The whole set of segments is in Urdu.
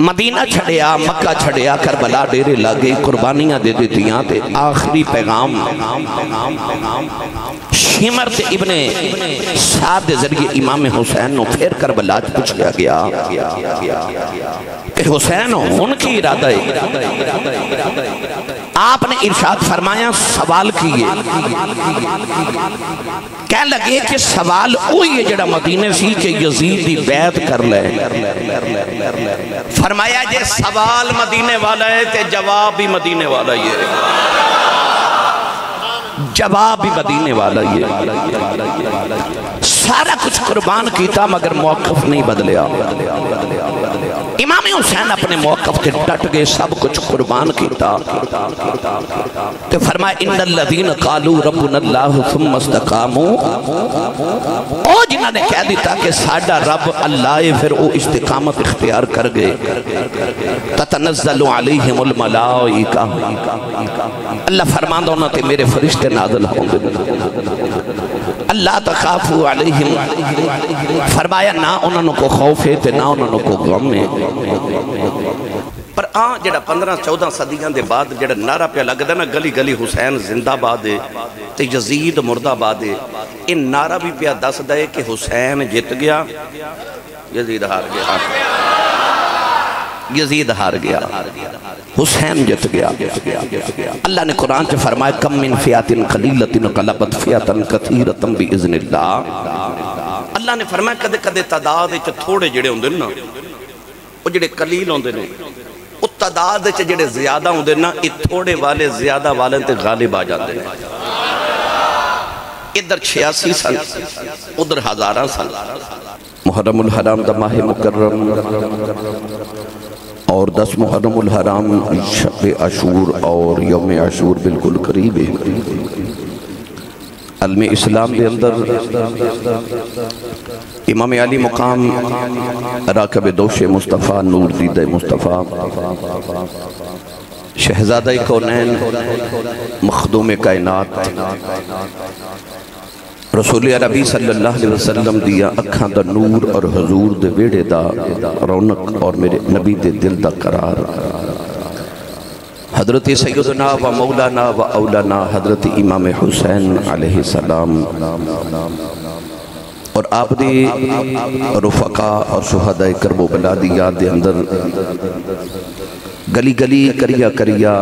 مدینہ چھڑیا، مکہ چھڑیا، کربلا ڈیرے لگے، قربانیاں دے دیتیاں تے آخری پیغام شمر تے ابن سعد دے ذریعے امام حسین نو پھر کربلا پوچھ لیا گیا کہ حسین ان کی ارادہ ہے؟ آپ نے ارشاد فرمایا سوال کیے، کہہ لگے کہ سوال ہوئی ہے جڑا مدینے سی کہ یزید دی بیعت کر لے۔ فرمایا جے سوال مدینے والا ہے تے جواب بھی مدینے والا ہی ہے، جواب بھی مدینے والا ہی ہے۔ سارا کچھ قربان کیتا مگر موقف نہیں بدلیا۔ امام حسین اپنے موقف تے ڈٹ گئے، سب کچھ قربان کیتا تو فرمایا ان الذین قالوا ربنا اللہ ثم استقاموا، او جنہوں نے کہہ دیتا کہ ساڈا رب اللہ ہے پھر وہ استقامت اختیار کر گئے۔ تتنزل علیہم الملائکہ، اللہ فرماندہ انہوں تے میرے فرشتے نازل ہوں گے۔ اللہ تخافوا علیہم، فرمایا نہ انہوں کو خوف ہے تے نہ انہوں کو غم ہے۔ پر جڑا 15-14 صدیاں دے بعد جڑا نعرہ پہ لگدا نا گلی گلی حسین زندہ باد ہے تے یزید مردہ باد ہے، ان نعرہ بھی پہ دس دے کہ حسین جت گیا، یزید ہار گیا، یزید ہار گیا، حسین جت گیا۔ اللہ نے قرآن سے فرمایا کم من فیات قلیلت غلبت فیات کثیرۃ باذن اللہ۔ اللہ نے فرمایا کدے کدے تعداد وچ تھوڑے جڑے ہوندے نا، وہ جڑے قلیل ہوندے نے، وہ تعداد وچ جڑے زیادہ ہوندے نا، یہ تھوڑے والے زیادہ والے تے غالب آ جاندے نے۔ ادھر 86 سال، ادھر 1000 سال۔ محرم الحرام دا ماہ مکرم اور 10 محرم الحرام شب عاشور اور یوم عاشور بالکل قریب ہے۔ علم اسلام دے اندر امام علی مقام راکب دوش مصطفیٰ نور دید مصطفیٰ شہزادہ کونین مخدوم کائنات رسول عربی صلی اللہ علیہ وسلم دیا اکھاں دا نور اور حضور دے ویڑے دا رونق اور میرے نبی دے دل دا قرار حضرت سیدنا و مولانا و اولانا حضرت امام حسین علیہ السلام اور آپ دی رفقا اور شہداء کرب و بلا دی یاد دے اندر گلی گلی کریا کریا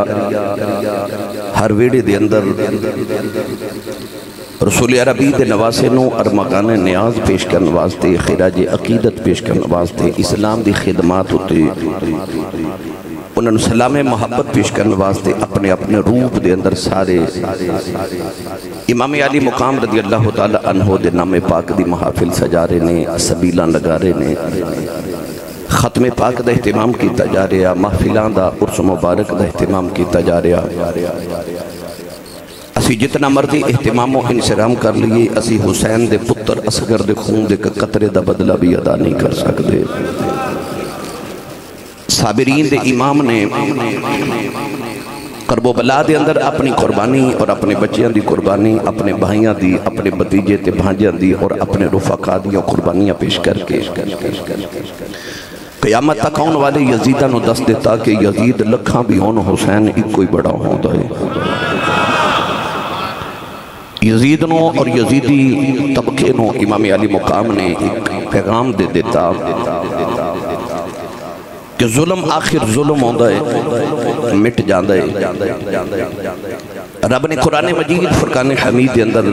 ہر ویڑے دے اندر رسول عربی دے نواسے نو ارمغان نیاز پیش کرنے واسطے خراج عقیدت پیش کرنے واسطے اسلام دی خدمات ہوتے انہوں نے سلام محبت پیش کرنے واسطے اپنے اپنے روپ دے اندر سارے امام علی مقام رضی اللہ تعالی عنہ دے نام پاک دی محافل سجارے نے سبیلان لگارے نے ختم پاک دا اہتمام کیتا جا رہا محفلان دا عرص مبارک دا اہتمام کیتا جا رہا اسی جتنا مرضی اہتمام و انسرام کر لیے اسی حسین دے پتر اصغر دے خون دے قطرے دا بدلہ بھی ادا نہیں کر سکتے صابرین دے امام نے کرب و بلا دے اندر اپنی قربانی اور اپنے بچیاں دی قربانی اپنے بھائیاں دی اپنے بتیجے تے بھانجیاں دی اور اپنے رفقا دیاں قربانیاں پیش کر کے قیامت تک آن والے یزیدہ نو دست دیتا کہ یزید لکھاں بھی ہون حسین ایک کوئی بڑا ہوتا ہے یزید نو اور یزیدی طبقے نو امام علی مقام نے ایک پیغام دے دیتا کہ ظلم آخر ظلم ہوندہ ہے مٹ جاندہ ہے رب نے قرآن مجید فرقان حمید کے اندر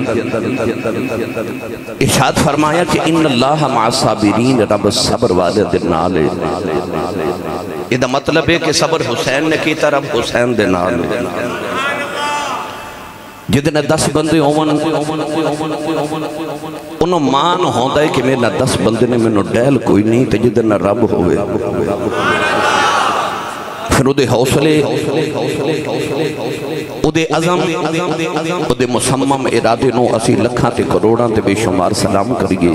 ارشاد فرمایا کہ ان اللہ مع الصابرین رب صبر والے دن نال ہے یہ دا مطلب ہے کہ صبر حسین نے کیتا رب حسین دے نال ہے جدنے 10 بندے ہوون انہوں مان ہوندہ ہے کہ میرے 10 بندے نے میں ڈیل کوئی نہیں تے جدنے رب ہوئے پھر ادھے حوصلے ادھے عظم ادھے مسمم ارادے نو اسی لکھاں تے کروڑاں تے بے شمار سلام کریے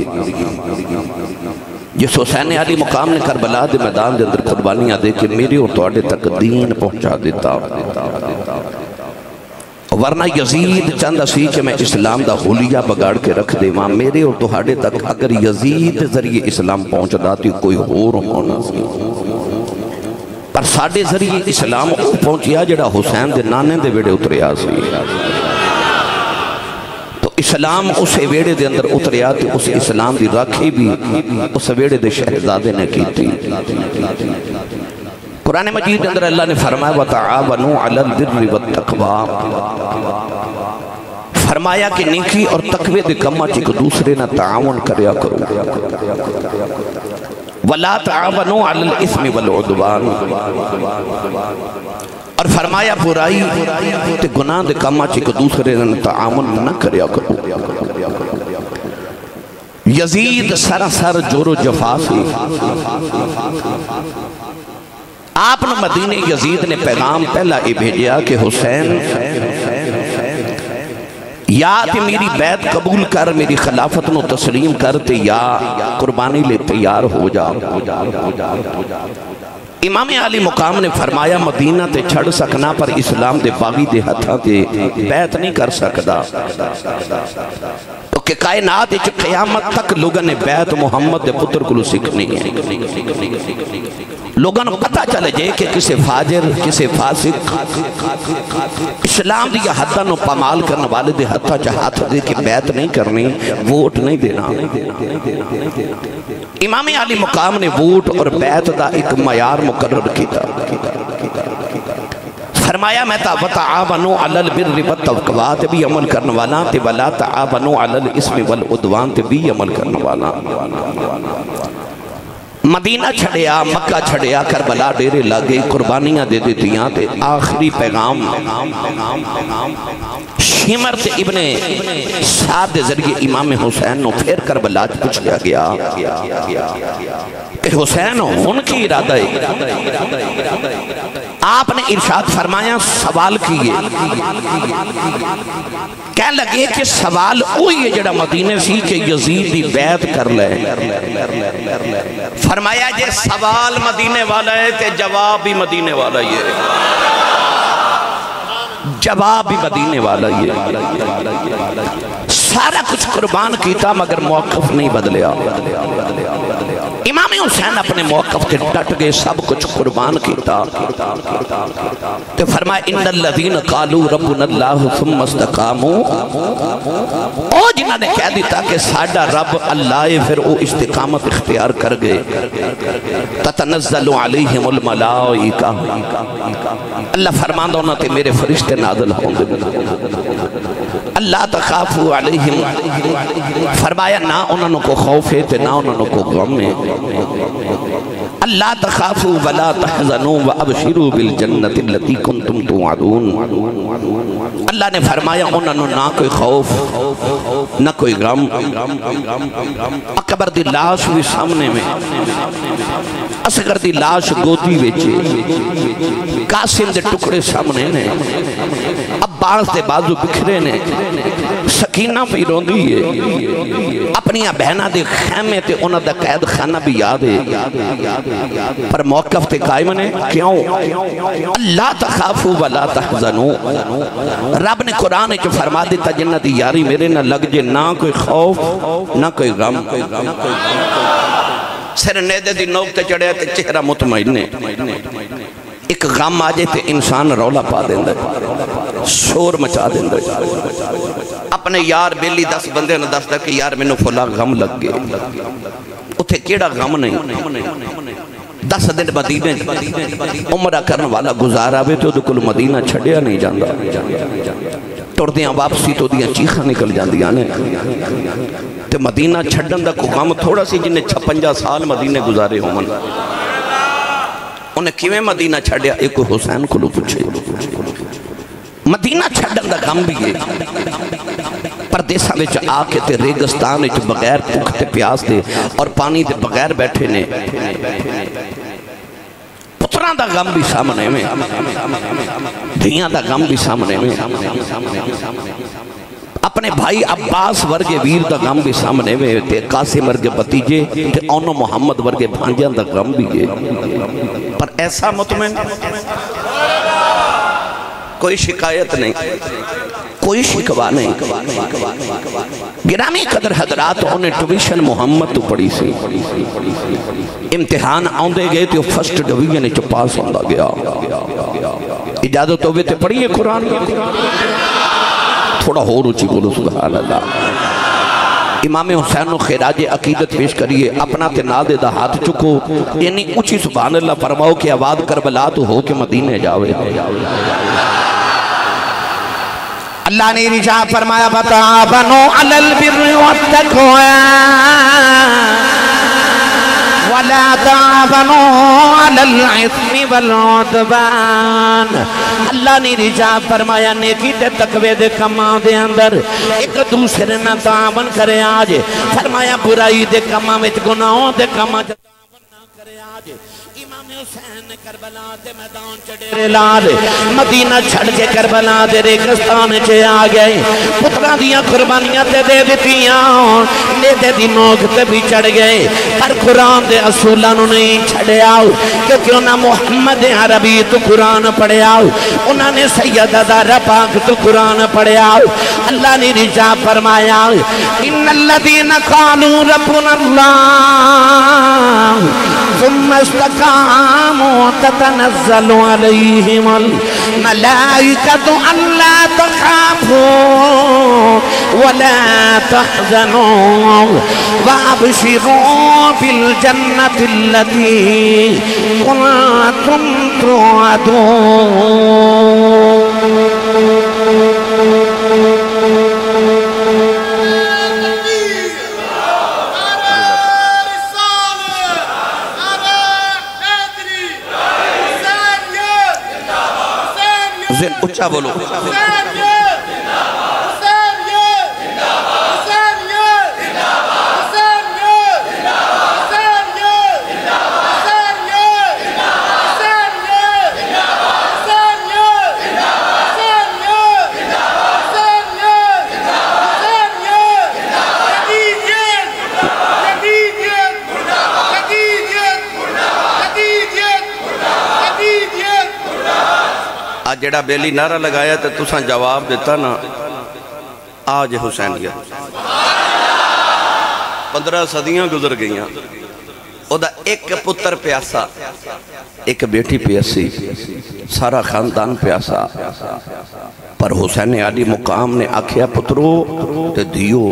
جس حسین علی مقام نے کربلا دے میدان دے اندر قربانیاں دے کہ میرے اور توڑے تک دین پہنچا دیتا ورنہ یزید چند اسی کہ میں اسلام دا حلیہ بگاڑ کے رکھ دے وہاں میرے اور تہاڑے تک اگر یزید ذریعے اسلام پہنچ داتی کوئی اور ہونا سی پر ساڑے ذریعے اسلام پہنچیا جڑا حسین دے نانے دے ویڑے اتریا سی تو اسلام اسے ویڑے دے اندر اتریا تو اس اسلام دی راکھی بھی اس ویڑے دے شہزادے نے کی تھی قرآن مجید اندر اللہ نے فرمایا وَتَعَاوَنُوا عَلَى الْبِرِّ وَالتَّقْوَىٰ فرمایا کہ نیکی اور تقوی دے کمہ چکو دوسرے نہ تعاون کریا کرو وَلَا تَعَاوَنُوا عَلَى الْإِثْمِ وَالْعُدْوَانِ اور فرمایا برائی تے گناہ دے کمہ چکو دوسرے نہ تعاون نہ کریا کرو یزید سراسر جور و جفا سی آپ نے مدینہ یزید نے پیغام پہلا یہ بھیجیا کہ حسین یا تے میری بیعت قبول کر میری خلافت نو تسلیم کرتے یا قربانی لے تیار ہو جا امام علی مقام نے فرمایا مدینہ تے چھڑ سکنا پر اسلام دے باغی دے ہتھاں تے بیعت نہیں کر سکدا تو کہ کائنات اچھ قیامت تک لوگوں نے بیعت محمد دے پتر کو سکھنی ہے لوگوں نے پتہ چلے جائے کہ کسے فاجر کسے فاسق اسلام دی حدہ نو پامال کرنے والے دے حدہ چاہت دے کہ بیعت نہیں کرنی ووٹ نہیں دینا امام علی مقام نے ووٹ اور بیعت دا ایک معیار مقرر کیتا فرمایا میں وَتَعَاوَنُوا عَلَى الْبِرِّ وَالتَّقْوَىٰ تے بھی عمل کرنے والا تے وَلَا تَعَاوَنُوا عَلَى الْإِثْمِ وَالْعُدْوَانِ تے بھی عمل کرنے والا مدینہ چھڑیا مکہ چھڑیا کربلا ڈیرے لگے قربانیاں دے دیتیاں تے آخری پیغام شمر تے ابن سعد دے ذریعے امام حسین نو پھر کربلا پوچھ لیا گیا کہ حسین ان کی ارادہ ہے آپ نے ارشاد فرمایا سوال کیے کہنے لگے کہ سوال اوہی ہے جڑا مدینہ سی کہ یزید دی بیعت کر لے فرمایا جے سوال مدینے والا ہے تے جواب بھی مدینے والا ہی ہے جواب بھی مدینے والا ہی ہے سارا کچھ قربان کیتا مگر موقف نہیں بدلیا امام حسین اپنے موقف کے ڈٹ گئے سب کچھ قربان کیتا تو فرمایا ان الذین قالوا ربنا اللہ ثم استقاموا او جنہاں نے کہہ دیتا کہ ساڈا رب اللہ ہے پھر وہ استقامت اختیار کر گئے تتنزل علیہم الملائکہ اللہ فرمان دونا تے میرے فرشتے نازل ہوں گے اللہ تخافوا علیہم فرمایا نہ انہوں کو خوف ہے تے نہ انہوں کو غم ہے اللہ تخافوا ولا تحزنوا وابشروا بالجنت التي كنتم توعدون اللہ نے فرمایا انہوں نہ کوئی خوف نہ کوئی غم اکبر دی لاش بھی سامنے میں اصغر دی لاش گودی ویچے قاسم دے ٹکڑے سامنے نے عباس دے بازو بکھرے نے سکینہ بھی رون دیئے اپنی بہنہ دے خیمے تے انہ دا قید خانہ بھی یاد ہے پر موقف تے قائم نے کیوں اللہ تخافوا ولا تحزنوا رب نے قرآن جو فرما دیتا جنہ دی یاری میرے نہ لگ جے نہ کوئی خوف نہ کوئی غم سر نیدے دی نوک تے چڑھے تے چہرہ مطمئن نے ایک غم آجے تے انسان رولا پا دیندے شور مچا دیندے اپنے یار بیلی 10 بندے نے دس کہ یار میں نے فلا غم لگ گئے اتھے کیڑا غم نہیں 10 دن مدینہ عمرہ کرنے والا گزارا بے تو کل مدینہ چھڑیا نہیں جاندہ ٹردیاں واپسی تو دیاں چیخہ نکل جاندیاں نے تے مدینہ چھڑن دا کو غم تھوڑا سی جنہیں 56 سال مدینہ گزارے ہوں انہیں کیویں مدینہ چھڑیا ایک حسین کو لو پوچھے مدینہ چھڑن دا غم بھی ہے پردیسہ وچ آکے تے ریگستان وچ بغیر بھوک تے پیاس دے اور پانی دے بغیر بیٹھے نے پتران دا غم بھی سامنے میں دھیاں دا غم بھی سامنے میں اپنے بھائی عباس ورگے ویر دا غم بھی سامنے میں تے قاسم ورگے بتیجے تے اونو محمد ورگے بھانجیاں دا غم بھی ہے پر ایسا مطمئن کوئی شکایت نہیں کوئی شکوا نہیں. گرامی قدر حضرات انہیں ٹویشن محمد تو پڑھی سی. امتحان آندے گئے تو فرسٹ ڈویژن چ پاس ہوندا گیا. اجازت ہوئے تے پڑھیے قرآن. تھوڑا ہو روچی بولو سبحان اللہ. امام حسین خراج عقیدت پیش کریے. اپنا تے نادے دا ہاتھ چکو. یعنی اونچی سبحان اللہ فرماؤ کہ آواز کربلا تو ہو کے مدینے جاوے. اللہ نے رجا فرمایا بتعاونوا علی البر والتقوی ولا تعاونوا علی الاثم والعدوان. اللہ نے رجا فرمایا نیکی تے تقوی دے کماں دے اندر ایک دوسرے نہ تعاون کرے. آج فرمایا برائی دے کماں وچ گناہوں دے کماں تعاون نہ کرے. آج امام حسین نے کربلا دے میدان چڑے لاد مدینہ چھڑ کے کربلا دے ریگستان چے آ گئے. پترا دیاں قربانیاں تے دے دیتیاں نیدے دی نوک تے بھی چڑھ گئے. پر قرآن دے اصولہ نو نہیں چھڑے آؤ کیونکہ انہاں محمد عربی تو قرآن پڑھے آؤ. انہاں نے سید زہرا پاک تو قرآن پڑھے آؤ. اللہ نے رجا فرمایا ان الذین قالوا ربنا اللہ ثم استقاموا تتنزل عليهم الملائكة ألا تخافوا ولا تحزنوا وأبشروا بالجنة التي كنتم توعدون. اچھا بولو جڑا بیلی نعرہ لگایا تو تساں جواب دیتا نا آج حسینیت 15 صدیاں گزر گئیاں. او دا ایک پتر پیاسا ایک بیٹی پیاسی سارا خاندان پیاسا. پر حسین علی مقام نے آکھیا پترو تے دیو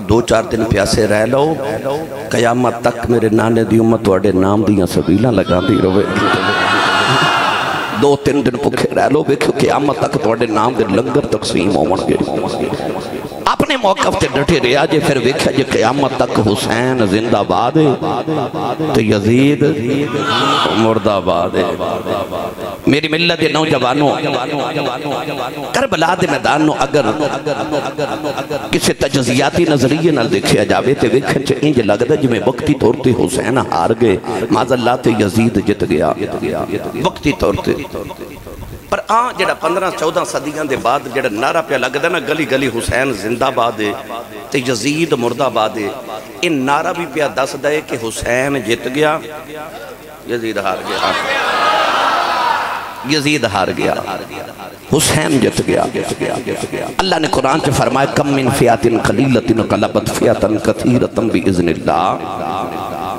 2-4 دن پیاسے رہ لو قیامت تک میرے نانے دی امت وڈے نام دیاں سبیلاں لگا دی روے. 2-3 دن پکھے رہ لو بیکھو قیامت تک توڑے نام دے لنگر تقسیم ہومن گے. اپنے موقف تے ڈٹے رہا جے پھر ویکھا جے قیامت تک حسین زندہ باد ہے تو یزید مردہ باد ہے. میری ملت نوجوانوں کربلا دے میدان نو اگر کسی تجزیاتی نظریے نال دیکھیا جاوے تے ویکھن چ انج لگدا جویں وقتی طور تے حسین ہار گئے معاذ اللہ تے یزید جت گیا وقتی طور تے. پر جڑا 15-14 صدیاں دے بعد جڑا نعرہ پہ لگدا نا گلی گلی حسین زندہ باد ہے تے یزید مردہ باد ہے. ان نعرہ بھی پہ دس دے کہ حسین جت گیا یزید ہار گیا. یزید ہار گیا حسین جت گیا. اللہ نے قرآن سے فرمایا کم من فیات قلیلت غلبت فیات کثیرۃ باذن اللہ.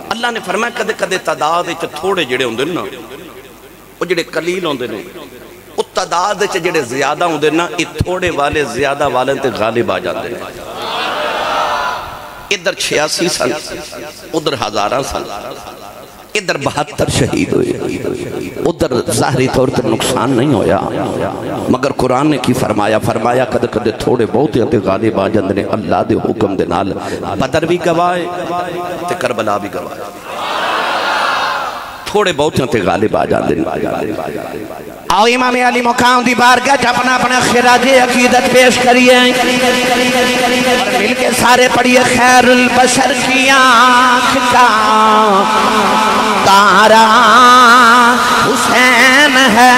اللہ نے فرمایا کدے کدے تعداد وچ تھوڑے جڑے ہوندے نا او جڑے قلیل ہوندے نے او تعداد وچ جڑے زیادہ ہوندے نا اے تھوڑے والے زیادہ والے تے غالب آ جاندے نے. ادھر 86 سال ادھر ہزاراں سال ادھر 72 شہید ہوئے. ادھر ظاہری طور پر نقصان نہیں ہویا مگر قرآن نے کی فرمایا کد کد تھوڑے بہت تے غالب آ جاندے نے اللہ دے حکم دے نال. بدر بھی گواہ تے کربلا بھی گواہ. تھوڑے بہت تے غالب آ جاندے نے. آؤ امام علی مقام دی بارگاہ اپنا اپنا خراج عقیدت پیش کریے مل کے سارے پڑھیے. خیر البشر کی آنکھ کا تارا حسین ہے.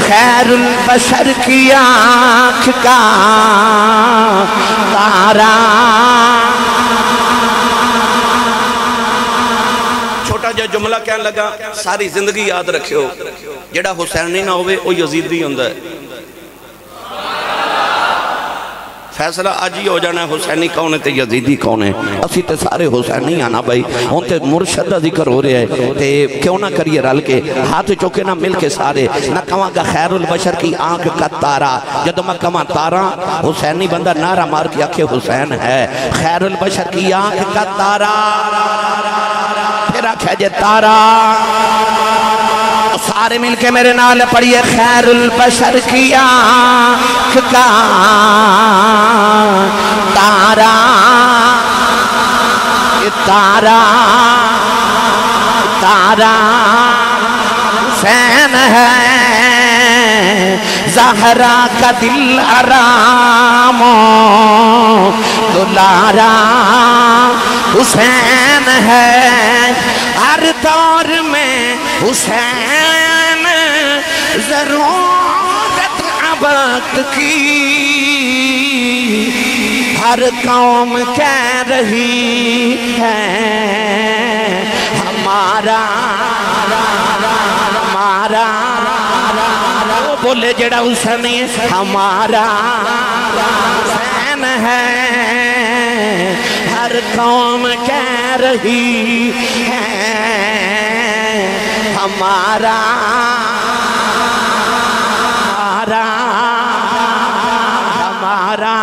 خیر البشر کی آنکھ کا تارا. چھوٹا جا جملہ کہنے لگا ساری زندگی یاد رکھے ہو جڑا حسینی نہ ہوئے وہ یزیدی ہوندہ ہے فیصلہ آج ہی ہو جانا ہے حسینی کون ہے تے یزیدی کون ہے اسی تے سارے حسینی آنا بھائی ہون تے مرشدہ ذکر ہو رہے ہیں تے کیوں نہ کریے رل کے ہاتھ چوکے نہ مل کے سارے نہ کہاں گا خیر البشر کی آنکھ کا تارا جدو میں کہاں تارا حسینی بندہ نعرہ مار کے آنکھ حسین ہے خیر البشر کی آنکھ کا تارا پھر آنکھ جے تارا سارے مل کے میرے نال پڑھئے خیر البشر کی آنکھ کا تارا تارا تارا حسین ہے زہرا کا دل آرام دلارا حسین ہے ہر دور میں حسین ضرورت وقت کی ہر قوم کہہ رہی ہے ہمارا ہمارا وہ بولے جڑا حسین ہمارا حسین ہے ہر قوم کہہ رہی ہے ہمارا ہمارا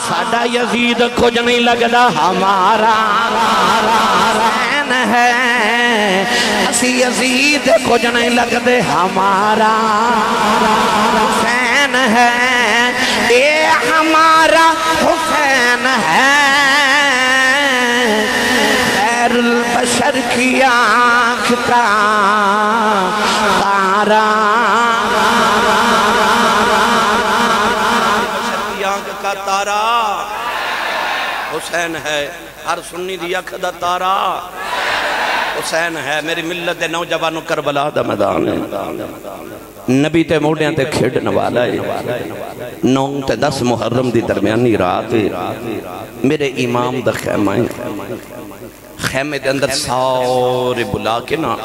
ساڑا یزید کچھ نہیں لگدا ہمارا حسین ہے اسی یزید کچھ نہیں لگدے ہمارا حسین ہے اے ہمارا حسین ہے خیر البشر کی آنکھ کا تارا تارا حسین ہے ہر سنی دی اکھ دا تارا حسین ہے میری ملت دے نوجوانوں کربلا دا میدان ہے نبی تے موڑیاں تے کھیڑن والا ہے 9 تے 10 محرم دی درمیانی رات میرے امام دا خیمہ ہے خیمے دے اندر سارے بلا کے نا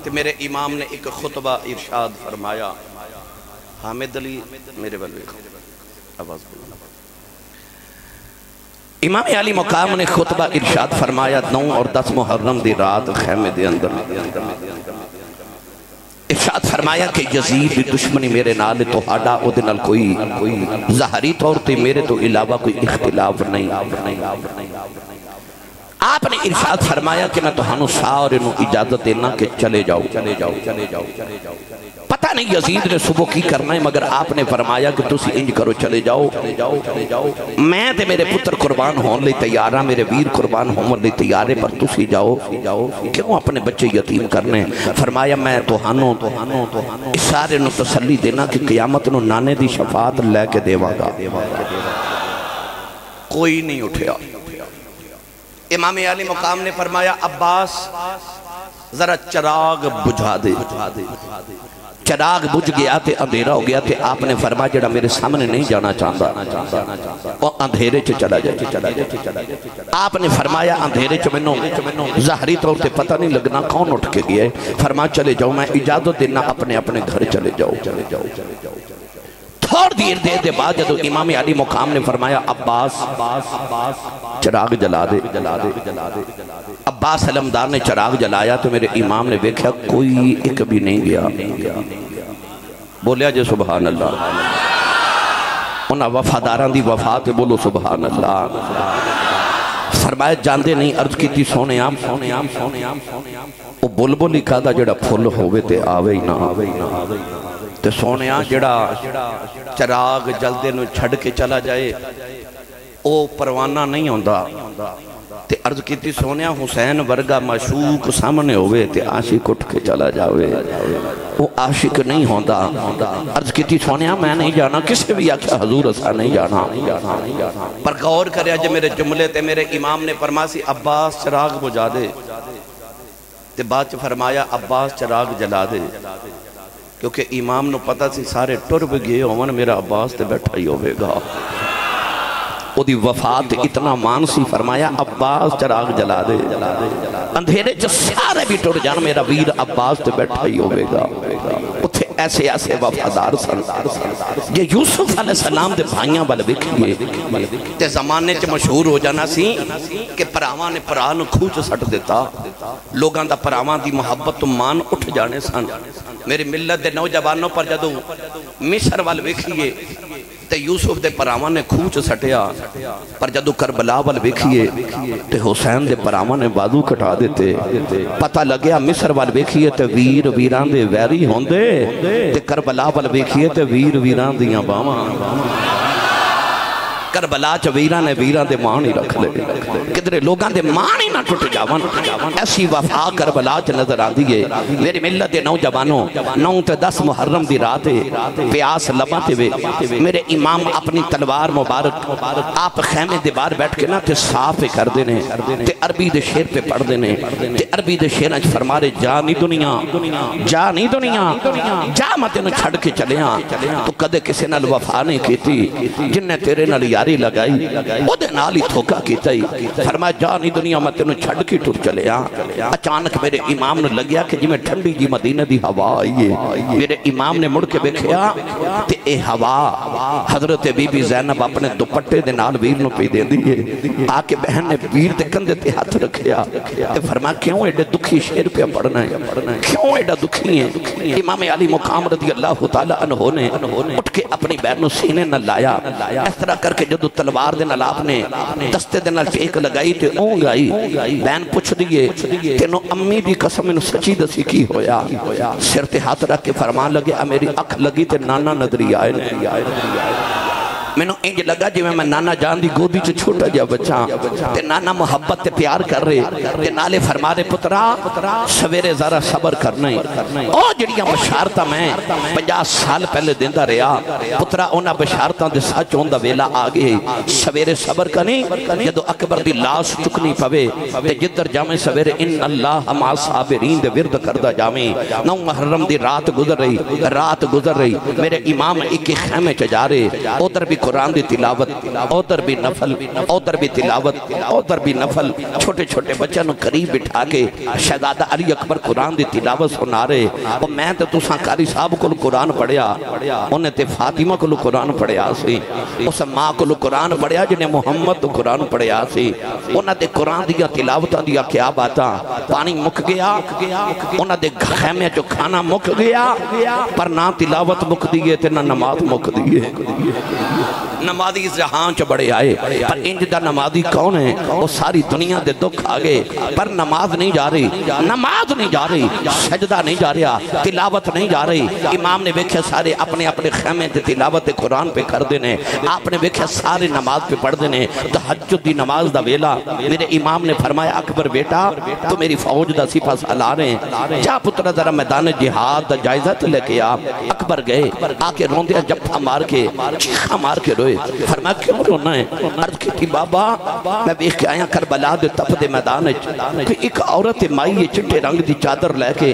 تے میرے امام نے ایک خطبہ ارشاد فرمایا حامد علی میرے بلوے آواز بلو امام علی مقام نے خطبہ ارشاد فرمایا 9 اور 10 محرم دی رات خیمے دے اندر ارشاد فرمایا کہ یزید دی دشمنی میرے نال تو ہاڑا او دے نال کوئی ظاہری طور تے میرے تو علاوہ کوئی اختلاف نہیں آپ نے ارشاد فرمایا کہ میں تو ہنو سارے نو اجازت دینا کہ چلے جاؤ پتہ نہیں یزید نے صبح کی کرنا ہے مگر آپ نے فرمایا کہ تسی انج کرو چلے جاؤ میں تے میرے پتر قربان ہون لے تیارہ میرے ویر قربان ہون لے تیارے پر تسی جاؤ کیوں اپنے بچے یتیم کرنے فرمایا میں تو ہنو اس سارے نو تسلی دینا کہ قیامت نو نانے دی شفاعت لے کے دیوا گا کوئی نہیں اٹھیا امام علی مقام نے فرمایا عباس ذرا چراغ بجھا دے چراغ بجھ گیا تے اندھیرا ہو گیا تے آپ نے فرمایا جڑا میرے سامنے نہیں جانا چاہتا وہ اندھیرے چ چلا جائے آپ نے فرمایا اندھیرے چ منو ظاہری طور تے پتہ نہیں لگنا کون اٹھ کے گیا ہے فرمایا چلے جاؤ میں اجازت دینا اپنے گھر چلے جاؤ تھوڑ دیر بعد جدو امام علی مقام نے فرمایا عباس چراغ جلا دے عباس علمدار نے چراغ جلایا تو میرے امام نے دیکھا کوئی ایک بھی نہیں گیا بولیا جے سبحان اللہ انہاں وفاداران دی وفات بولو سبحان اللہ فرمایا جاندے نہیں عرض کی تھی سونے آم وہ بلبل ہی کہا دا جڑا پھول ہوئے تے آوے ہی نہ تے سونے آم جڑا چراغ جلدے نو چھڑ کے چلا جائے او پروانہ نہیں ہوندہ تے عرض کی تھی سونے آم حسین ورگا معشوق سامنے ہوئے تے عاشق اٹھ کے چلا جاوے وہ عاشق نہیں ہوندہ عرض کی تھی سونے آم میں نہیں جانا کسے بھی آکھا حضور اسا نہیں جانا پر غور کریا جو میرے جملے تے میرے امام نے فرماسی عباس چراغ بجھا دے تے بعد فرمایا عباس چراغ جلا دے کیونکہ امام نو پتہ سی سارے ٹر بھی گئے ہومن میرا عباس تے بیٹھا ہی ہوئے گا وہ دی وفات اتنا مان سی فرمایا عباس چراغ جلا دے اندھیرے جو سارے بھی ٹر جان میرا ویر عباس تے بیٹھا ہی ہوئے گا اتھے ایسے ایسے وفادار سن یہ یوسف علیہ السلام دے بھائیاں بل بکھئے تے زمانے چ مشہور ہو جانا سی کہ پراواں نے پران کھوچ سٹ دیتا لوگاں دا پراواں دی محبت مان اٹھ جانے سن میری ملت دے نوجوانوں پر جدو مصر وال ویکھیے تے یوسف دے پراواں نے کھوچ سٹیا پر جدو کربلا وال ویکھیے تے حسین دے پراواں نے بازو کٹا دیتے پتہ لگیا مصر وال ویکھیے تے ویر ویران دے ویری ہوندے تے کربلا وال ویکھیے تے ویر ویران دیاں باواں کربلا چ ویران نے ویران دے مان ہی رکھ لے کدھرے لوگاں دے مان ہی نہ ٹوٹ جاون ایسی وفا کربلا چ نظر آندی ہے میری ملت دے نوجوانوں 9 تے 10 محرم دی رات پیاس لباں تے وے میرے امام اپنی تلوار مبارک آپ خیمے دے باہر بیٹھ کے نہ تے صاف کر دینے تے عربی دے شعر پہ پڑھ دینے تے عربی دے شعر وچ فرمارے جا نہیں دنیا جا میں تینوں چھڑ کے چلیاں تو کدے کسے نال وفا نہیں کیتی جن نے تیرے نال یاری لگائی وہ دے نالی تھوکا کیتا ہی فرمایا جا نہیں دنیا میں تینوں چھڑ کی ٹر چلے اچانک میرے امام نے لگیا کہ جی میں ٹھنڈی جی مدینہ دی ہوا آئی ہے میرے امام نے مڑ کے بیکھیا تے اے ہوا حضرت بی بی زینب اپنے دوپٹے دے نال ویر نو پی دے دیئے آکے بہن نے ویر دے کندے تے ہاتھ رکھیا تے فرمایا کیوں ایڈے دکھی شیر پہ پڑھنا ہے کیوں ایڈا دکھی ہیں امام علی مقام رضی اللہ تعالیٰ عنہ نے اٹھ کے اپنی بہن نو سینے نہ لایا اس طرح کر کے جدو تلوار دے نال آپ نے دستے دے نال ٹیک لگائی تے اون گائی بہن پوچھ دیئے تینو امی دی قسم انو سچی دسی کی ہویا سر تے ہاتھ رکھ کے فرمان لگے میری اکھ لگی تے نانا نظری آئے میں نے انج لگا جی میں نانا جان دی گودی چ چھوٹا جا بچا تے نانا محبت تے پیار کر رہے تے نالے فرما دے پترا سویرے ذرا صبر کرنا ہے او جڑیاں بشارتاں میں 50 سال پہلے دیندا رہیا پترا انہاں بشارتاں دے سچ ہوندا ویلا آ گئے سویرے صبر کرنی جدو اکبر دی لاش چکنی پوے تے جدر جاویں سویرے ان اللہ مع صابرین دے ورد کردا جاویں 9 محرم دی رات گزر رہی میرے امام ایک خیمے چ جا رہے ادھر بھی قرآن دی تلاوت ادھر بھی نفل ادھر بھی تلاوت ادھر بھی نفل چھوٹے چھوٹے بچوں نو قریب بٹھا کے شہزادہ علی اکبر قرآن دی تلاوت سنا رہے اور میں تے تساں قاری صاحب کو قرآن پڑھیا انہیں تے فاطمہ کو قرآن پڑھیا سی اس ماں کو قرآن پڑھیا جنہیں محمد قرآن پڑھیا سی انہیں تے قرآن دیا تلاوتاں دیا کیا باتاں پانی مک گیا انہیں تے خیمے جو کھانا مک گیا پر نہ تلاوت مک دیئے تے نہ نماز مک دیئے نمازی جہاں چ بڑے آئے پر انج دا نمازی کون ہے وہ ساری دنیا دے دکھ آگے پر نماز نہیں جا رہی سجدہ نہیں جا رہا تلاوت نہیں جا رہی امام نے ویکھے سارے اپنے اپنے خیمے دے تلاوت قرآن پہ کر دینے آپ نے ویکھے سارے نماز پہ پڑھ دینے تہجد دی نماز دا ویلا میرے امام نے فرمایا اکبر بیٹا تو میری فوج دا سپہ سالار ہیں جا پترہ ذرا میدان جہاد دا جائزہ لے کے اکبر گئے آکے روندیا جپا مار کے چیخا مار کے روئے فرمایا کیوں رونا ہے عرض کی تھی بابا میں بیخ کے آیا کربلا دے تپ دے میدان کہ ایک عورت مائی چٹے رنگ دی چادر لے کے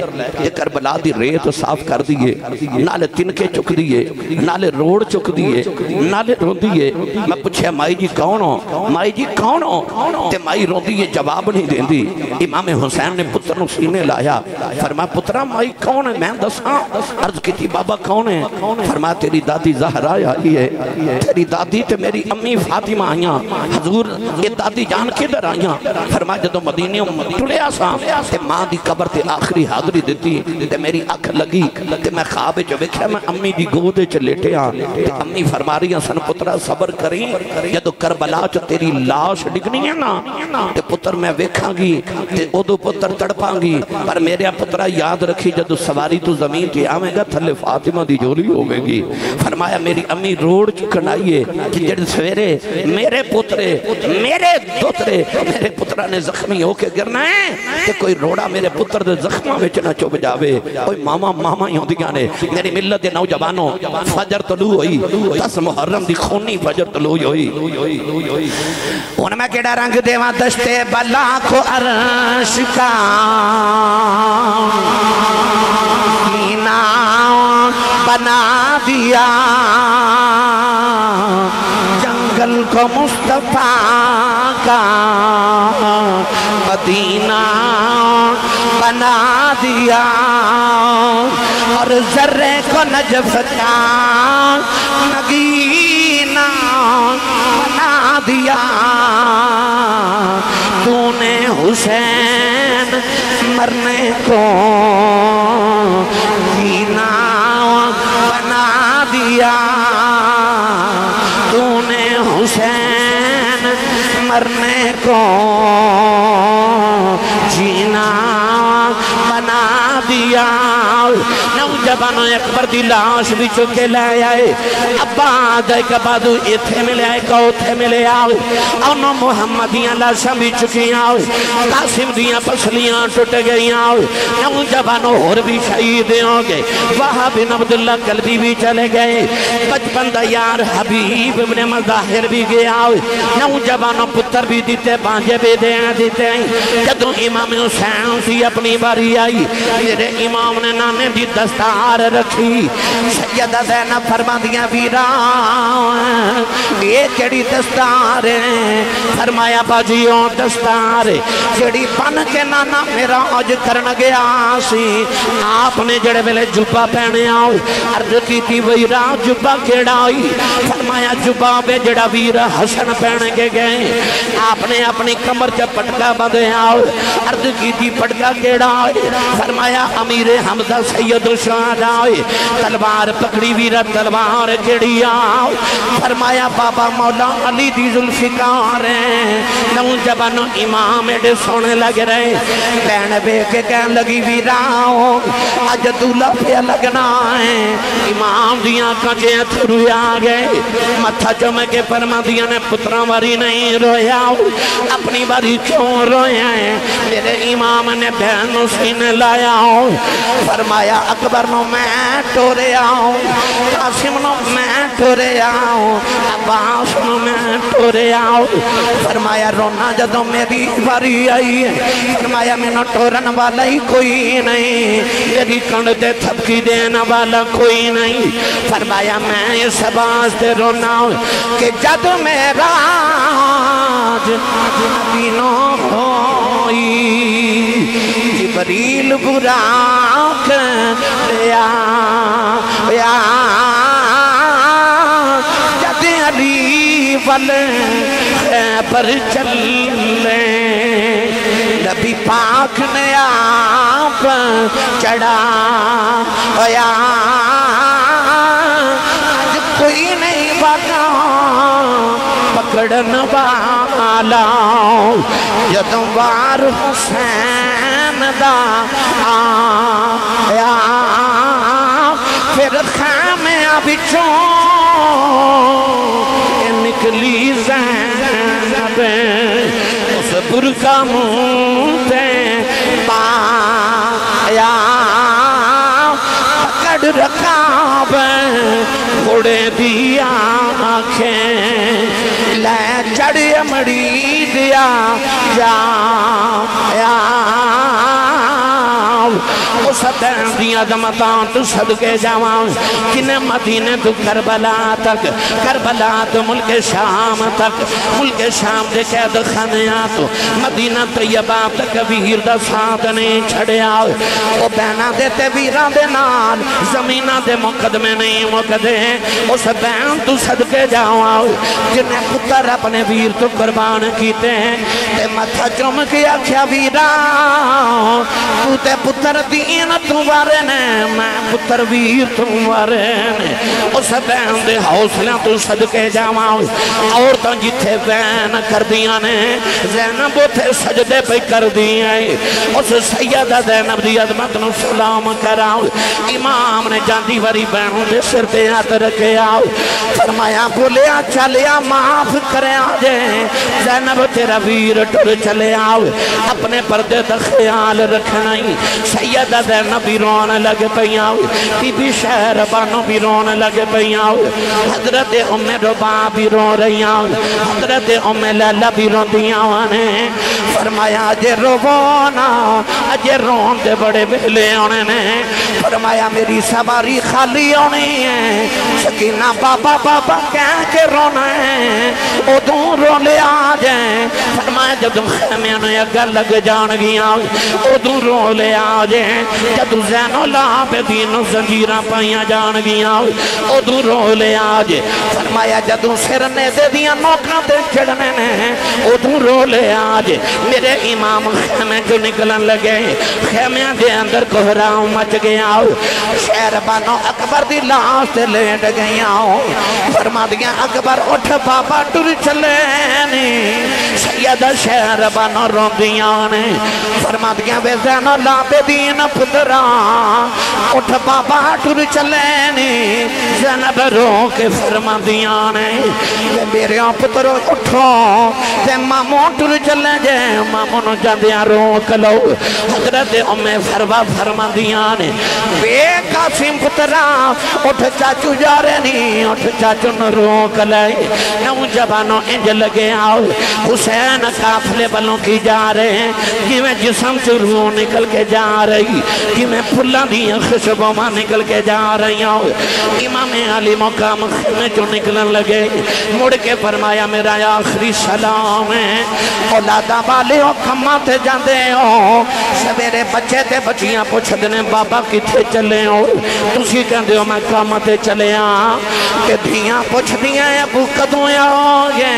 کربلا دی ریت صاف کر دیئے نالے تنکے چک دیئے نالے روڑ چک دیئے نالے رو دیئے میں پوچھے مائی جی کون ہو تے مائی رو دیئے جواب نہیں دیں دی امام حسین نے پتر نو سینے لایا فرمایا پترہ مائی کون ہے میں دساں عرض کی تھی بابا کون ہے فرمایا تیری دادی زہرا آئی ہے تیری دادی تے میری امی فاطمہ آئیاں حضور یہ دادی جان کے در آئیاں فرمایا جدو مدینہ ٹڑے آساں تے ماں دی قبر تے آخری حاضری دیتی تے میری اکھ لگی تے میں خواب جو ویکھیا میں امی دی گودے چ لیٹے ہاں تے امی فرما رہی ہیں سن پترا صبر کریں جدو کربلا چ تیری لاش ڈگنی ہے نا تے پتر میں ویکھاں گی تے ادو پتر تڑپاں گی پر میرے پترا یاد رکھی جدو سواری تو زمین تے آویں گا تھلے فاطمہ دی جولی ہوگے گی فرمایا میری امی روڑ چکن آئیے کہ جڑ سویرے میرے پترے میرے دوترے میرے پترہ نے زخمی ہو کے گرنا ہے کہ کوئی روڑا میرے پتر دے زخمہ میں چنا چوب جاوے کوئی ماما ہی ہوں دیگا نے میری ملت دے نوجوانوں فجر طلوع ہوئی 10 محرم دی خونی فجر طلوع ہوئی ان میں کیڑا رنگ دیوان دشتے بلا کو عرش کا کینا بنا دیا جنگل کو مصطفیٰ کا مدینہ بنا دیا اور ذرے کو نجف کا نگینہ بنا دیا تو نے حسین مرنے کو جینا بنا دیا تو نے حسین مرنے کو جینا بنا دیا نوجوانوں اکبر دی لاش بھی چکے لے آئے ابا دے کبادو ایتھے ملے آئے کوتھے ملے آئے انہوں محمدیاں لاشاں بھی چکی آئے قاسم دیاں پسلیاں ٹوٹ گئی آئے نوجوانوں اور بھی شہید ہوں گے وہاں بن عبداللہ قلبی بھی چلے گئے بچپن دا یار حبیب ابن مظاہر بھی گیا آئے نوجوانوں پتر بھی دیتے بانجے بھی دیتے ہیں جدوں امام حسین سی اپنی باری آئی میرے امام نے نانے دی دستار رکھی سیدہ زینب فرما دیا ویران یہ کیڑی دستار ہے فرمایا باجیوں دستار جڑی بن کے نانا میرا آج کرنا گیا سی آپ نے جڑے ویلے جبا پہنے آؤ عرض کی تھی ویران جبا کیڑا آئی فرمایا جبا بے جڑا ویر حسن پہنے کے گئے آپ نے اپنی کمر جب پٹکا بندے آؤ عرض کی تھی پٹکا کیڑا آئی فرمایا امیر حمزہ سید الشہداء آئے تلوار پکڑی ویرہ تلوار کیڑی آؤ فرمایا بابا مولا علی دی ذوالفقار ہیں نوجوانو امام ایڈے سونے لگ رہے بین بے کے کہن لگی ویراؤ آج دولہ پہ لگنا ہے امام دیاں کجے تھرو آگئے متھا جمع کے فرما دیاں نے پتران واری نہیں رویا اپنی واری کیوں رویا ہے میرے امام نے بہنوں سینے لایا فرمایا اکبر نو میں ٹورے آؤں قاسم نو میں ٹورے آؤں عباس نو میں ٹورے آؤں فرمایا رونا جدوں میری باری آئی ہے فرمایا میں نو ٹورن والا ہی کوئی نہیں میری کنڈ دے تھپکی دینا والا کوئی نہیں فرمایا میں اس باز دے رونا کہ جد میرا دینوں ہوئی جبریل براک لیا جد علی ول پر چلے نبی پاک نے آپ چڑھا آج کوئی نہیں بگا پکڑن والا جدوں وار حسین دا آیا پھر خیمہ بچوں نکلی زینب اس برکہ مونتے پایا پکڑ رکاب گھوڑے دیا آنکھیں لے چڑھ امڑی دیا جایا اس دین دیا دمتان تو صدقے جاؤں کنہیں مدینے تو کربلا تک کربلا تو ملک شام تک ملک شام دے قید خانیاں تو مدینہ طیبہ تک ویر دا ساتھ نہیں چھڑے آؤ وہ بہنہ دیتے ویران دے نال زمینہ دے مقدمے نہیں مقدے اس بہن تو صدقے جاؤں جنہیں پتر اپنے ویر تو قربان کیتے ہیں تے متھا چوم کیا کیا ویران تو تے پتر دین تمہارے نے میں پتر ویر تمہارے نے اس بہن دے حوصلہ تو صدقے جاواں اور تو جتھے بہن کر دیا نے زینب تھے سجدے پہ کر دیا اس سیدہ زینب دی عظمت نو سلام کراؤ امام نے جاندی وری بہن دے سر پہ ہاتھ رکھے آؤ فرمایا بولیا چلیا معاف کرے آجے زینب تیرا ویر ٹر چلے آؤ اپنے پردے دا خیال رکھنا ہی سیدہ زینب بھی رونے لگ پیاں بی بی شہر بانو بھی رونے لگ پیاں حضرت ام رباب بھی رو رہیاں حضرت ام لیلہ بھی رو دیاں نے فرمایا اجے رونا اجے رون دے بڑے بہلے آنے نے فرمایا میری سواری خالی آنی ہے سکینہ بابا بابا کہہ کے رونا ہے ادھوں رو لے آ جائیں فرمایا جب خیمیاں نے اگر لگ جان گیا ادھوں رو لے آ جائیں جب زین العابدین زنجیرہ پائیاں جان گیا ادھوں رو لے آ جائیں فرمایا جب سرنے دے دیا نوکنا تے چڑھنے نے ادھوں رو لے آ جائیں میرے امام خیمے جو نکلن لگے خیمیاں دے اندر کوہراؤں مچ گیا شہر بانو اکبر دی لاس تے لیٹ گیا فرما دیا اکبر اٹھ بابا ٹر چلے نہیں سیدہ شہر بانو رو دیاں نے فرما دیا بے زین العابدین پترا اٹھ بابا ٹر چلے نہیں زینب رو کے فرما دیا نے میرے پترو اٹھو تے ماموں ٹر چلے جے ماموں نو جاندیاں رو کلو حضرت ام فروا فرما دیا نے بے قاسم پترا اٹھ چاچو جا رہے نہیں اٹھ چاچو نو روک لائے نو جبانوں انج لگے آؤ حسین کافلے بلوں کی جا رہے ہیں کہ میں جسم سے روح نکل کے جا رہی کہ میں پھلا دیا خشبوں میں نکل کے جا رہی ہوں امام علی مقام میں جو نکلن لگے مڑ کے فرمایا میرا آخری سلام ہے اولادہ والے ہو کھمہ تے جاندے ہو سویرے بچے تے بچیاں پوچھ دینے بابا کتھے چلے ہو تسی کہندے ہو میں کھمہ تے چلے ہاں کہ دھیاں پوچھ دیاں ابو کدوں آؤگے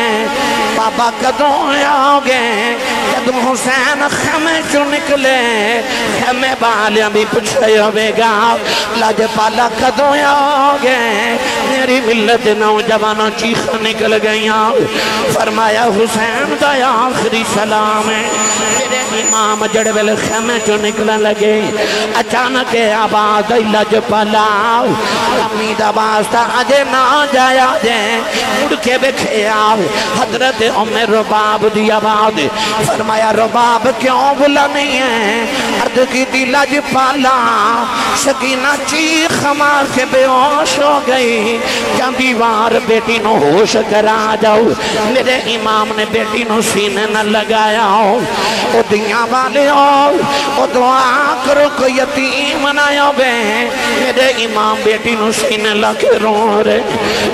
بابا کدوں آؤگے جب حسین خیمے چو نکلے خیمے بالیاں بھی پوچھے ہوئے گا لاج پالا کدوں آؤگے میری ملت نوجوانوں چیخ نکل گئیاں فرمایا حسین دا آخری سلام ہے میرے امام جڑ ویل خیمے چو نکلن لگے اچانک آواز لاج پالا امید آواز تا آجے نہ جایا جائیں اڑ کے بکھے آو حضرت ام رباب دی آواز فرمایا رباب کیوں بلا نہیں ہے عرض کی دی لاج پالا سکینہ چیخ مار کے بے ہوش ہو گئی جہاں دیوار بیٹی نو ہوش کرا جاؤ میرے امام نے بیٹی نو سینے نہ لگایا ہو او دیاں والے ہو او دعا کرو کو یتیم منایا بے میرے امام بیٹی نو سینے لگے رو رہے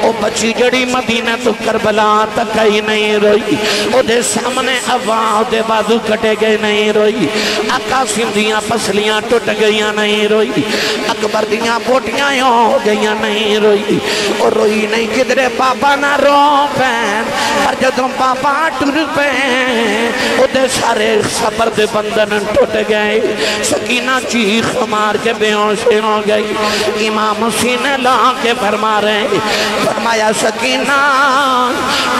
او بچی جڑی مدینہ تو کربلا تک ہی نہیں روئی او دے سامنے آواز دے بازو کٹے گئے نہیں روئی آقا سندیاں پسلیاں ٹوٹ گئیاں نہیں روئی اکبر دیاں بوٹیاں ہو گئیاں نہیں روئی اور روئی نہیں کدرے پاپا نہ رو پین پر جدوں پاپا ٹر پین او دے سارے صبر دے بندن ٹوٹ گئے سکینہ چیخ مار کے بے ہوش ہو گئی امام سینے لا کے فرما رہے فرمایا سکینہ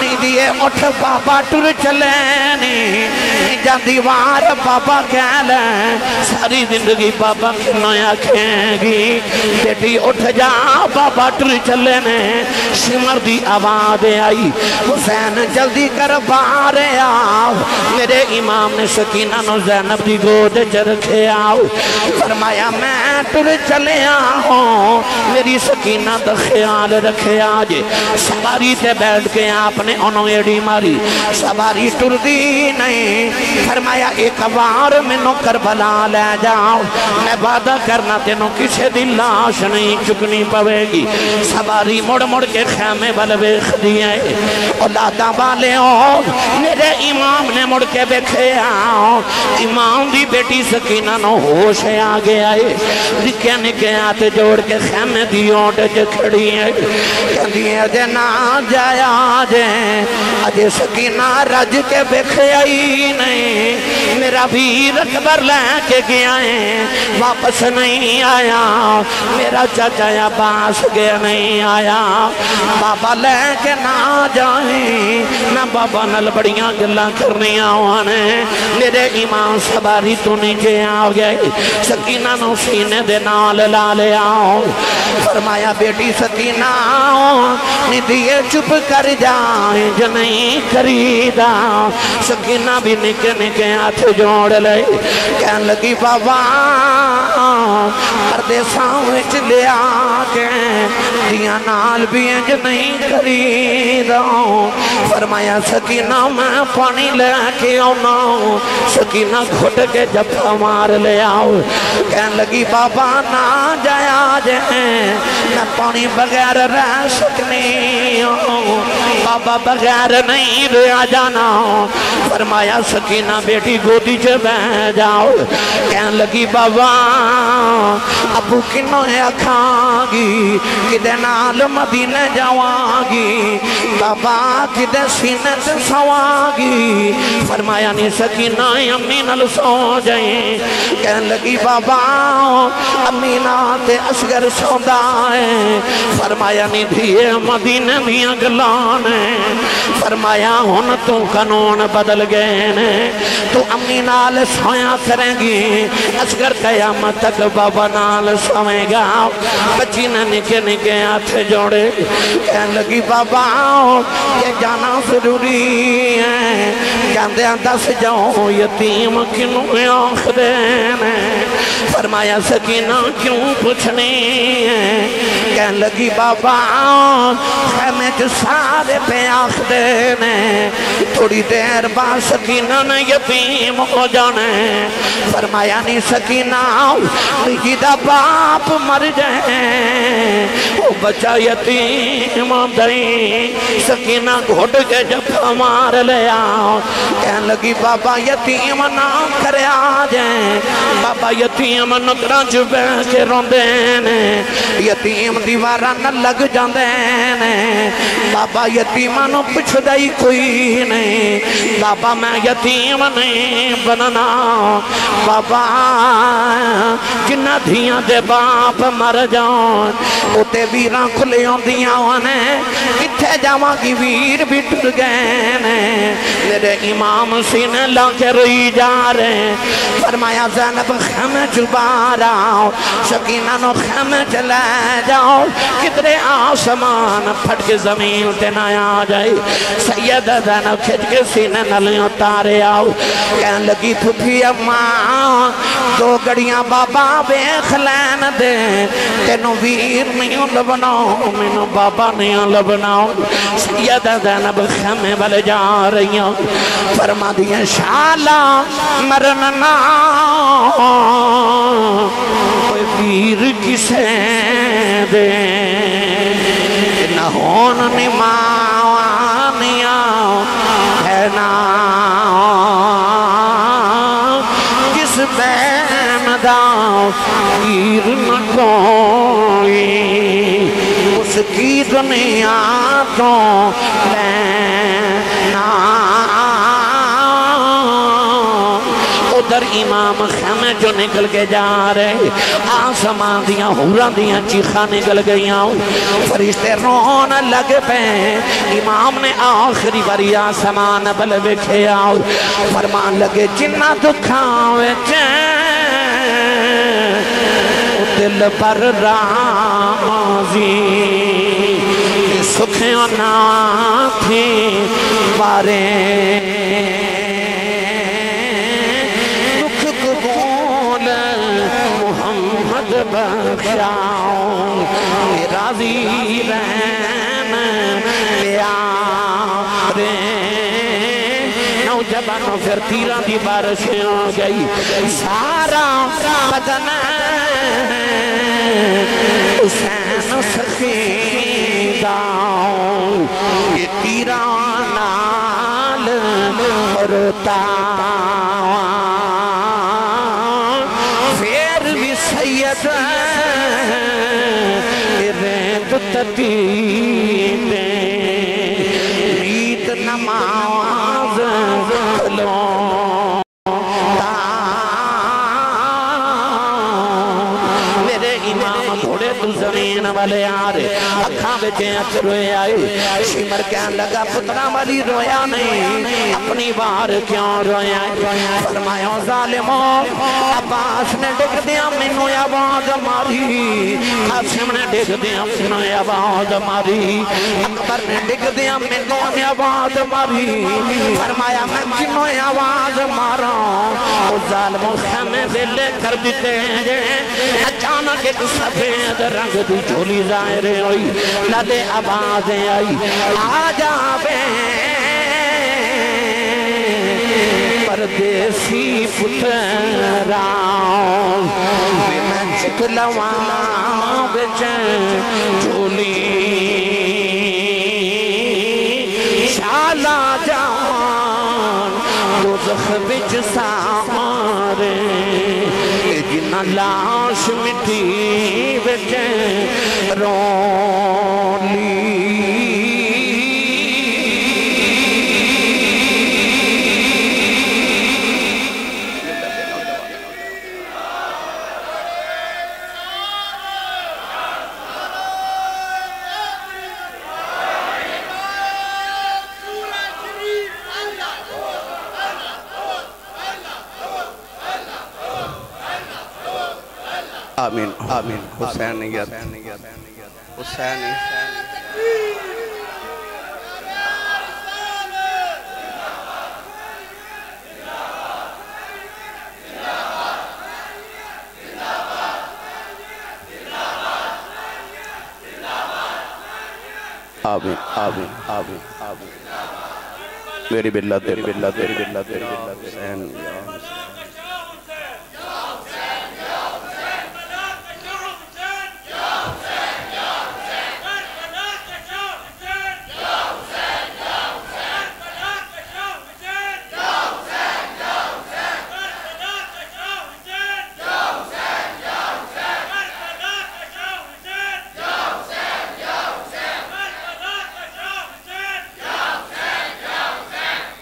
نہیں دیئے اٹھ پاپا ٹر چلے نہیں جا دیوار پاپا کہہ لیں ساری زندگی پاپا کنویا کہیں گی بیٹی اٹھ جا پاپا ٹر چلے نے سمر دی آواز آئی حسین جلدی کر بارے آؤ میرے امام نے سکینہ نو زینب دی گود چرکھے آؤ فرمایا میں ٹر چلے آؤں میری سکینہ دا خیال رکھے آجے سواری تے بیٹھ کے آپ نے انہوں ایڈی ماری سواری ٹر دی نہیں فرمایا ایک بار منو کربلا لے جاؤ میں وعدہ کرنا تینوں کسے دی لاش نہیں چکنی پوے گی سواری مڑ مڑ کے خیمے بلویخ دیئے اولادہ والے ہو میرے امام نے مڑ کے بیکھے آؤ امام دی بیٹی سکینہ نو ہوش آگے آئے رکھے نکے آتے جوڑ کے خیمے دی اوٹ جو کھڑی ہے کہندی ہے جے نہ جایا جے اجے سکینہ رج کے بیکھے آئی نہیں میرا بھی رکبر لے کے گیا ہے واپس نہیں آیا میرا چاچا عباس کے نہیں آیا بابا لے کے نہ جائیں میں بابا نل بڑیاں گلاں کرنی آوانے میرے امام سباری تو نیچے آ گئے سکینہ نو سینے دے نال لا لے آؤ فرمایا بیٹی سکینہ ندیے چپ کر جائیں جو نہیں خریدا سکینہ بھی نکے نکے ہاتھ جوڑ لے کہن لگی بابا پردے سامنے لے آکے دیا نال بھی انج نہیں خریدا فرمایا سکینہ میں پانی لے کے آنا سکینہ گھٹ کے جپا مار لے آؤ کہن لگی بابا نہ جایا جائیں میں پانی بغیر رہ سکنی بابا بغیر نہیں رہ جانا فرمایا سکینہ بیٹی گودی چے بہ جاؤ کہن لگی بابا ابو کنو ہے اکھاں گی کدے نال مدینے جاواں گی بابا کدے سینے سے سواں گی فرمایا نہیں سکینہ امی نل سو جائیں کہن لگی بابا امی تے اصغر سوندا ہے فرمایا نہیں دھیے مدینے میاں گلانے فرمایا ہن تو قانون بدل گئے نے تو امی نال سویا کریں گی اصغر قیامت تک بابا نال سوئے گا بچی نے نکے نکے ہاتھ جوڑے کہن لگی بابا یہ جانا ضروری ہے کہندے دس جاؤ یتیم کنوں آنکھ دینے فرمایا سکینہ کیوں پوچھنی ہے کہن لگی بابا خیمے جو سارے پہ آنکھ دینے تھوڑی دیر بعد سکینہ نے یتیم ہو جانے فرمایا نہیں سکینہ میرا باپ مر جائیں وہ بچہ یتیم دیں سکینہ گھٹ کے جب مار لے آؤ کہن لگی بابا یتیم نہ کرے آ جائیں بابا یتیم نکرہ جبے کے روندینے یتیم دیوارہ نہ لگ جاندینے بابا یتیمہ نو پچھ دائی کوئی نہیں بابا میں یتیم نہیں بننا بابا جنہ دھیاں دے باپ مر جان اتے ویران کھلے ہوں دیاں وانے کتھے جاواں کی ویر بھی ٹر گئے میرے امام سینے لا کے رہی جا رہے فرمایا زینب خیمے چبا رہا سکینہ نو خیمے چلے جاؤ کدرے آسمان پھٹ کے زمین دینا آ جائے سید زینب کھچ کے سینے نلیں اتارے آؤ کہن لگی پھوپھی اماں دو گڑیاں بابا بیخ لین دے تینو ویر نہیں لبناؤ مینو بابا نہیں لبناؤ سید زینب خیمے والے جا رہی ہوں فرما دیا شالا مرننا کوئی ویر کسے دے نہ ہون نماوانیا ہے نا جس بین داؤ ویر نہ کوئی اس کی دنیا تو لینا ادھر امام خیمے جو نکل کے جا رہے آسمان دیاں حوران دیاں چیخاں نکل گئیاں فرشتے رون لگ پہ امام نے آخری باری آسمان بل بکھے آؤ فرمان لگے جنہ دکھاوے دل پر رازی سکھیوں نہ تھی بارے دکھ قبول محمد بخشاؤں راضی رہن پیارے نوجوانوں پھر تیرہ دی بارشیں ہو گئی سارا بدن حسین سخیدہ یہ تیران نال مرتا پھر بھی سید ریت تدید ریت نماز کھلو امام گھوڑے تو زمین والے آرے اکھاں بچے اچروے آئے شمر کہن لگا پترہ والی رویا نہیں اپنی بار کیوں رویا فرمایا ظالموں عباس نے ڈک دیا منو آواز ماری قاسم نے ڈک دیا منو آواز ماری اکبر نے ڈک دیا منو آواز ماری فرمایا میں کنو آواز مارا وہ ظالموں خیمے دلے کر دیتے ہیں اچانک ایک سفید رنگ دی جھولی ظاہر ہوئی لدے آوازیں آئی آجا بے پردیسی پتراؤں میں چکلواں بچیں جھولی شالا جان دوزخ بچ سامارے جنہ لاش مٹی بچیں رولی آمین آمین حسین یاد حسین آمین آمین آمین آمین میری باللہ تیری باللہ تیری باللہ تیری حسین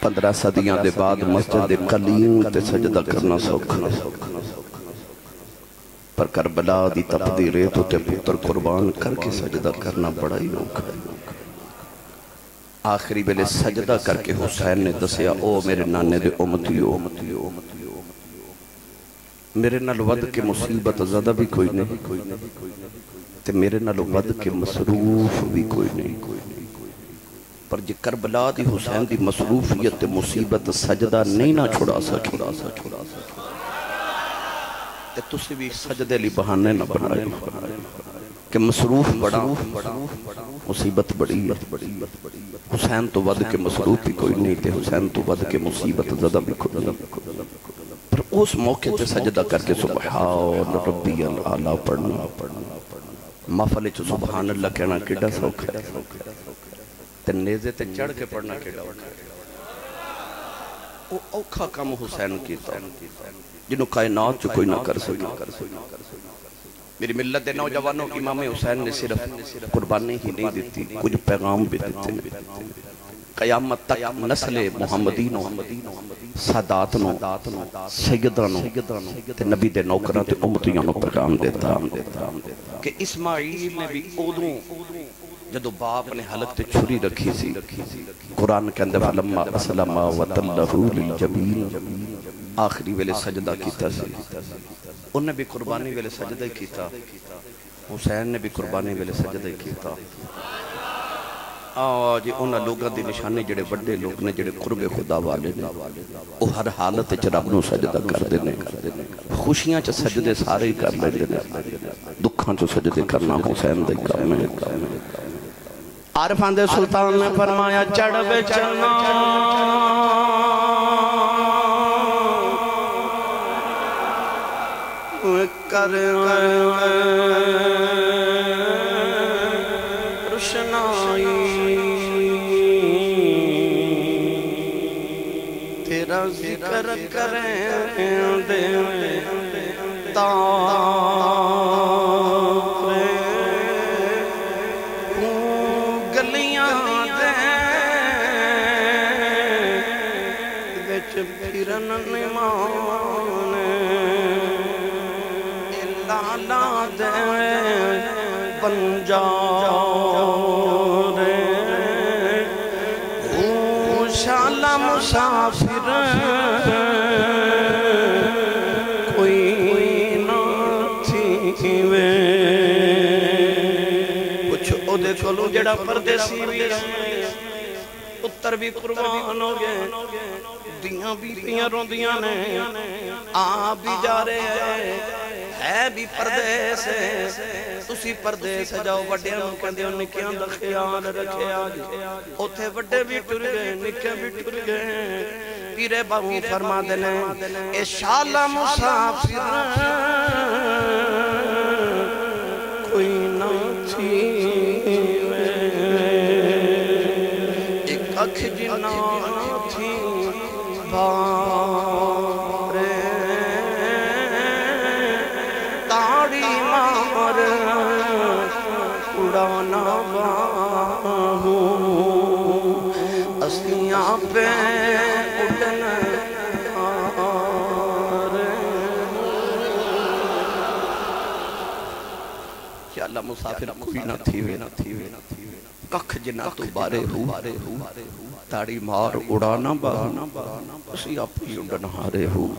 پندرہ صدیاں دے بعد مسجد قلیم تے سجدہ کرنا سوکھنا پر کربلا دی تپدی ریتو تے پتر قربان کر کے سجدہ کرنا بڑا ہی اوکھا آخری بلے سجدہ کر کے حسین نے دسیا او میرے نانے دے امتیو میرے نال ود کے مصیبت زدہ بھی کوئی نہیں تے میرے نال ود کے مصروف بھی کوئی نہیں پر جی کربلا دی حسین دی مصروفیت مصیبت سجدہ نہیں نہ چھوڑا سا تے تُسی بھی سجدے لی بہانے نہ بنائے کہ مصروف بڑا مصیبت بڑی حسین تو ود کے مصروف بھی کوئی نہیں تے حسین تو ود کے مصیبت زدہ بھی کوئی نہیں پر اس موقع تے سجدہ کر کے سبحان ربی العالی پڑھنا محفل چو سبحان اللہ کہنا کڑا سوکھ ہے تے نیزے تے چڑھ کے پڑھنا کیڑا اوکھا او اوکھا کم حسین کیتا جنہوں کائنات جو کوئی نہ کر سکا میری ملت دے نوجوانوں امام حسین نے صرف قربانی ہی نہیں دیتی کچھ پیغام بھی دیتے قیامت تک نسل محمدینوں ساداتنوں سیدانوں تے نبی دے نوکران تے امتیانوں پیغام دیتا کہ اسماعیل نے بھی اودوں جدو باپ نے حلق تے چھری رکھی سی قرآن کے اندر فلما اسلم وتلہ للجبین آخری ویلے سجدہ کیتا سی انہیں بھی قربانی ویلے سجدہ کیتا حسین نے بھی قربانی ویلے سجدہ کیتا آج انہاں لوگاں دی نشانے جڑے بڑے لوگ نے جڑے قرب خدا والے نے وہ ہر حالت چ رب نو سجدہ کر دینے خوشیاں چ سجدے سارے ہی کر لیندے نے دکھاں چ سجدے کرنا حسین دے کام ہے عارفان دے سلطان نے فرمایا چڑھ بے چلنا کر روشنائی تیرا ذکر کریں دے پھرن نمان اللہ شالا دے بنجارے شالا مسافر کوئی نہ تھی وے کچھ او دے کھولو جڑا پردیسی بھی پتر بھی قربان ہو گئے دیاں بھی پیاں روندیاں نے آ بھی جا رہے ہے بھی پردیس تسی پردیس جاؤ وڈیاں نوں کہندے نکیاں دا خیال رکھے آج اوتھے وڈے بھی ٹر گئے نکے بھی ٹر گئے پیرے باہوں فرما دینے اے شالا مسافر کوئی نہ تھی ایک اکھ جنا تھی بارے تاڑی مار اڑانا باہوں اسیاں پہ اٹھن آرے یا اللہ مسافر کوئی نہ تھی وے ککھ جنا تو بارے ہو تاڑی مار اڑانا باہوں اسی اپنی اڑن ہارے ہو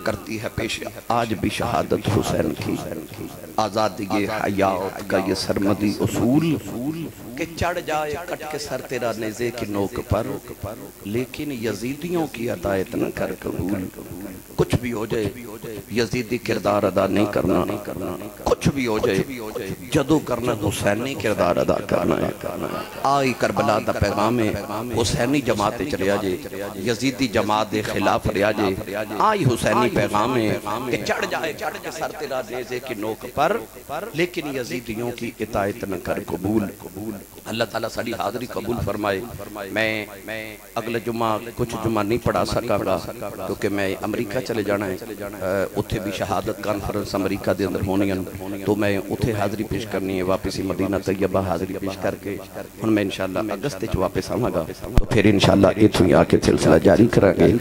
کرتی ہے پیش آج بھی شہادت حسین کی آزادی حیات کا یہ سرمدی اصول کہ چڑھ جائے کٹ کے سر تیرا نیزے کی نوک پر لیکن یزیدیوں کی عطایت نہ کر قبول کچھ بھی ہو جائے یزیدی کردار ادا نہیں کرنا کچھ بھی ہو جائے جدو کرنا حسینی کردار ادا کرنا ہے آئی کربلا دا پیغام حسینی جماعت چلیا جے یزیدی جماعت دے خلاف ریا جے آئی حسینی پیغام کہ چڑھ جائے چڑھ کے سر تیرا نیزے کی نوک پر لیکن یزیدیوں کی عطایت نہ کر قبول اللہ تعالیٰ ساڑی حاضری قبول فرمائے میں اگلے جمعہ کچھ جمعہ نہیں پڑھا سکا گا کیونکہ میں امریکہ چلے جانا ہے اتھے بھی شہادت کانفرنس امریکہ دے اندر ہونی ہیں تو میں اتھے حاضری پیش کرنی ہے واپسی مدینہ طیبہ حاضری پیش کر کے ہن میں انشاءاللہ اگست واپس آؤں گا تو پھر انشاءاللہ اتھویں آ کے سلسلہ جاری کریں گے